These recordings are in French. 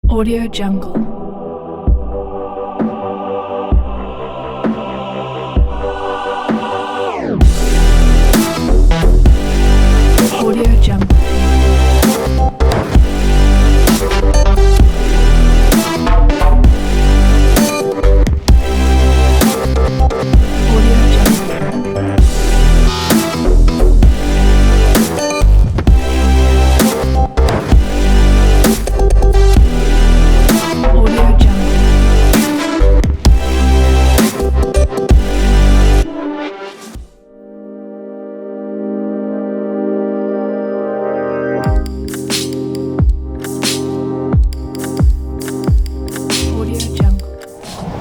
Audio Jungle. Audio Jungle.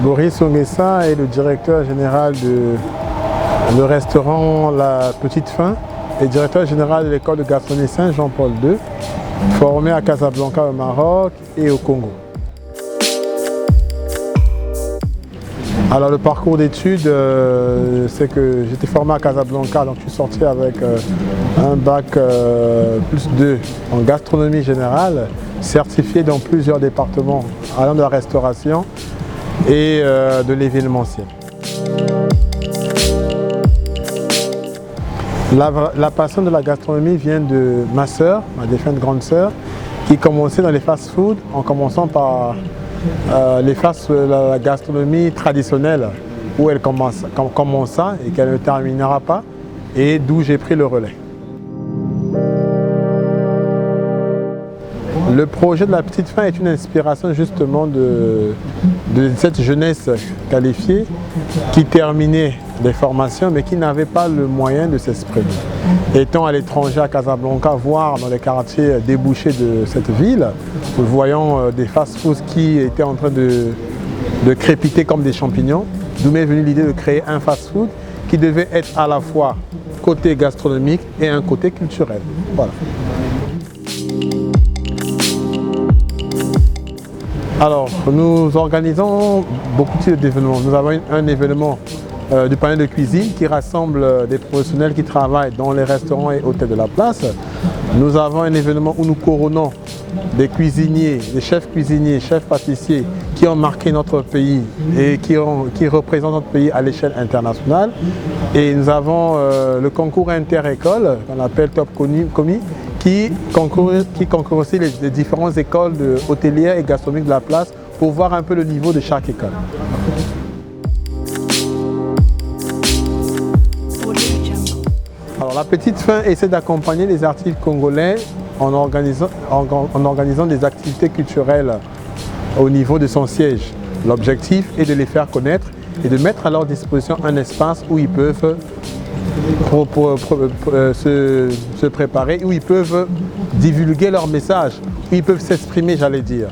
Boris Onguessa est le directeur général du restaurant La Petite Faim et directeur général de l'école de gastronomie Saint-Jean-Paul II, formé à Casablanca au Maroc et au Congo. Alors le parcours d'études, c'est que j'étais formé à Casablanca, donc je suis sorti avec un bac +2 en gastronomie générale, certifié dans plusieurs départements allant de la restauration et de l'événementiel. La passion de la gastronomie vient de ma sœur, ma défunte grande sœur, qui commençait dans les fast-foods en commençant par la gastronomie traditionnelle où elle commença et qu'elle ne terminera pas, et d'où j'ai pris le relais. Le projet de La Petite Faim est une inspiration justement de cette jeunesse qualifiée qui terminait des formations mais qui n'avait pas le moyen de s'exprimer. Étant à l'étranger à Casablanca, voire dans les quartiers débouchés de cette ville, voyant des fast-foods qui étaient en train de crépiter comme des champignons, d'où m'est venue l'idée de créer un fast-food qui devait être à la fois côté gastronomique et un côté culturel. Voilà. Alors, nous organisons beaucoup d'événements. Nous avons un événement du panel de cuisine qui rassemble des professionnels qui travaillent dans les restaurants et hôtels de la place. Nous avons un événement où nous couronnons des cuisiniers, des chefs cuisiniers, chefs pâtissiers qui ont marqué notre pays et qui représentent notre pays à l'échelle internationale. Et nous avons le concours inter-école, qu'on appelle Top Comi, qui concourt aussi les différentes écoles hôtelières et gastronomiques de la place pour voir un peu le niveau de chaque école. Alors, La Petite Faim essaie d'accompagner les artistes congolais en organisant des activités culturelles au niveau de son siège. L'objectif est de les faire connaître et de mettre à leur disposition un espace où ils peuvent se préparer, où ils peuvent divulguer leur message, où ils peuvent s'exprimer, j'allais dire.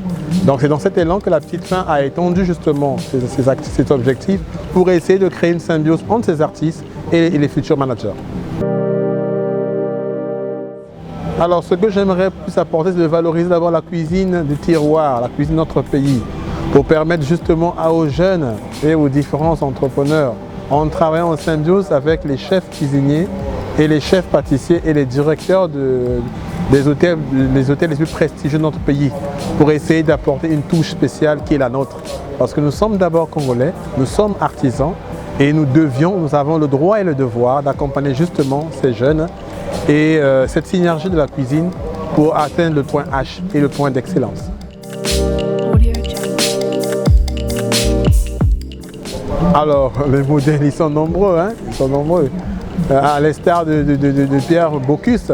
Donc c'est dans cet élan que La Petite Faim a étendu justement cet objectif pour essayer de créer une symbiose entre ces artistes et les futurs managers. Alors ce que j'aimerais plus apporter, c'est de valoriser d'abord la cuisine du terroir, la cuisine de notre pays, pour permettre justement aux jeunes et aux différents entrepreneurs, en travaillant en symbiose avec les chefs cuisiniers et les chefs pâtissiers et les directeurs des hôtels les plus prestigieux de notre pays, pour essayer d'apporter une touche spéciale qui est la nôtre. Parce que nous sommes d'abord congolais, nous sommes artisans et nous avons le droit et le devoir d'accompagner justement ces jeunes et cette synergie de la cuisine pour atteindre le point H et le point d'excellence. Alors, les modèles, ils sont nombreux, hein? Ils sont nombreux. À l'instar de Pierre Bocuse,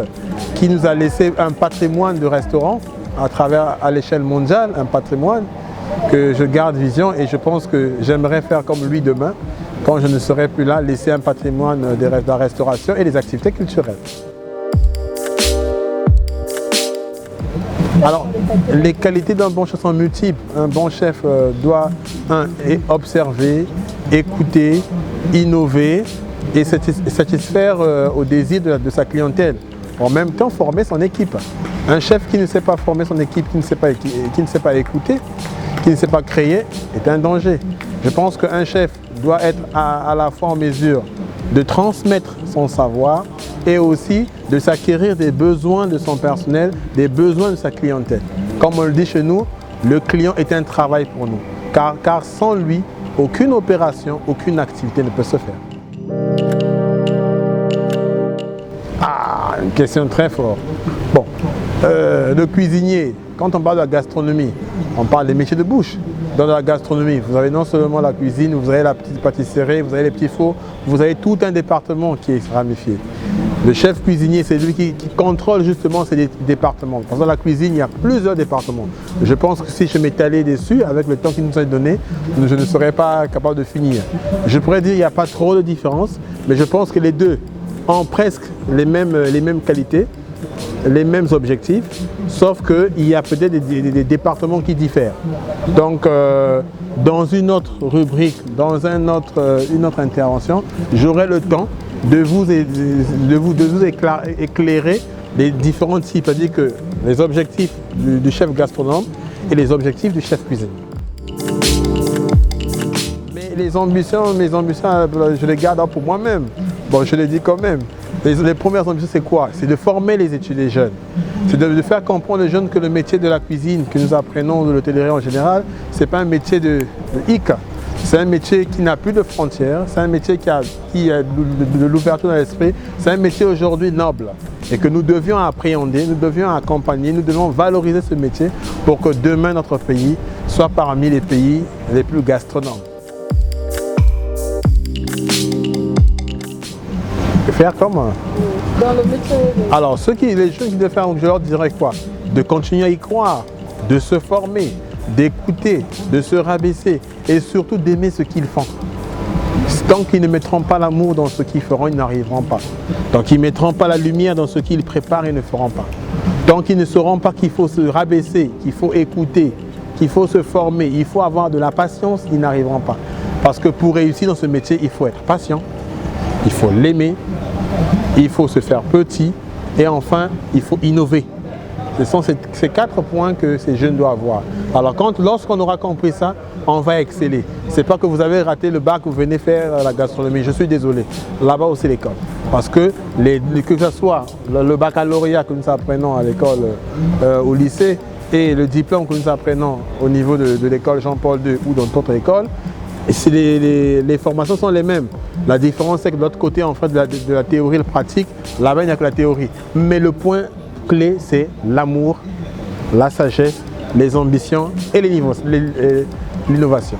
qui nous a laissé un patrimoine de restaurants à l'échelle mondiale, un patrimoine que je garde vision et je pense que j'aimerais faire comme lui demain, quand je ne serai plus là, laisser un patrimoine de la restauration et des activités culturelles. Alors, les qualités d'un bon chef sont multiples. Un bon chef doit observer, écouter, innover et satisfaire aux désirs de sa clientèle. En même temps, former son équipe. Un chef qui ne sait pas former son équipe, qui ne sait pas écouter, qui ne sait pas créer, est un danger. Je pense qu'un chef doit être à la fois en mesure de transmettre son savoir et aussi de s'acquérir des besoins de son personnel, des besoins de sa clientèle. Comme on le dit chez nous, le client est un travail pour nous, car sans lui, aucune opération, aucune activité ne peut se faire. Ah, une question très forte. Bon, le cuisinier, quand on parle de la gastronomie, on parle des métiers de bouche. Dans la gastronomie, vous avez non seulement la cuisine, vous avez la petite pâtisserie, vous avez les petits fours, vous avez tout un département qui est ramifié. Le chef cuisinier, c'est lui qui contrôle justement ces départements. Dans la cuisine, il y a plusieurs départements. Je pense que si je m'étalais dessus, avec le temps qui nous est donné, je ne serais pas capable de finir. Je pourrais dire qu'il n'y a pas trop de différence, mais je pense que les deux ont presque les mêmes qualités, les mêmes objectifs, sauf qu'il y a peut-être des départements qui diffèrent. Donc, dans une autre rubrique, dans une autre intervention, j'aurai le temps de vous éclairer les différents types, c'est-à-dire que les objectifs du chef gastronome et les objectifs du chef cuisinier. Mais mes ambitions, je les garde pour moi-même. Bon, je les dis quand même. Les premières ambitions, c'est quoi? C'est de former les jeunes. C'est de faire comprendre aux jeunes que le métier de la cuisine que nous apprenons de l'hôtellerie en général, ce n'est pas un métier de hic. C'est un métier qui n'a plus de frontières, c'est un métier qui a de l'ouverture dans l'esprit, c'est un métier aujourd'hui noble et que nous devions appréhender, nous devions accompagner, nous devons valoriser ce métier pour que demain notre pays soit parmi les pays les plus gastronomes. Faire comment? Dans le métier. Alors, les jeunes qui doivent faire, je leur dirais quoi? De continuer à y croire, de se former, d'écouter, de se rabaisser et surtout d'aimer ce qu'ils font. Tant qu'ils ne mettront pas l'amour dans ce qu'ils feront, ils n'arriveront pas. Tant qu'ils ne mettront pas la lumière dans ce qu'ils préparent, ils ne feront pas. Tant qu'ils ne sauront pas qu'il faut se rabaisser, qu'il faut écouter, qu'il faut se former, il faut avoir de la patience, ils n'arriveront pas. Parce que pour réussir dans ce métier, il faut être patient, il faut l'aimer, il faut se faire petit et enfin, il faut innover. Ce sont ces 4 points que ces jeunes doivent avoir. Alors lorsqu'on aura compris ça, on va exceller. Ce n'est pas que vous avez raté le bac, vous venez faire la gastronomie. Je suis désolé. Là-bas aussi l'école. Parce que que ce soit le baccalauréat que nous apprenons à l'école, au lycée, et le diplôme que nous apprenons au niveau de l'école Jean-Paul II ou dans d'autres écoles, les formations sont les mêmes. La différence, c'est que de l'autre côté, on fait de la théorie et la pratique. Là-bas, il n'y a que la théorie. Mais le point clé, c'est l'amour, la sagesse, les ambitions et l'innovation.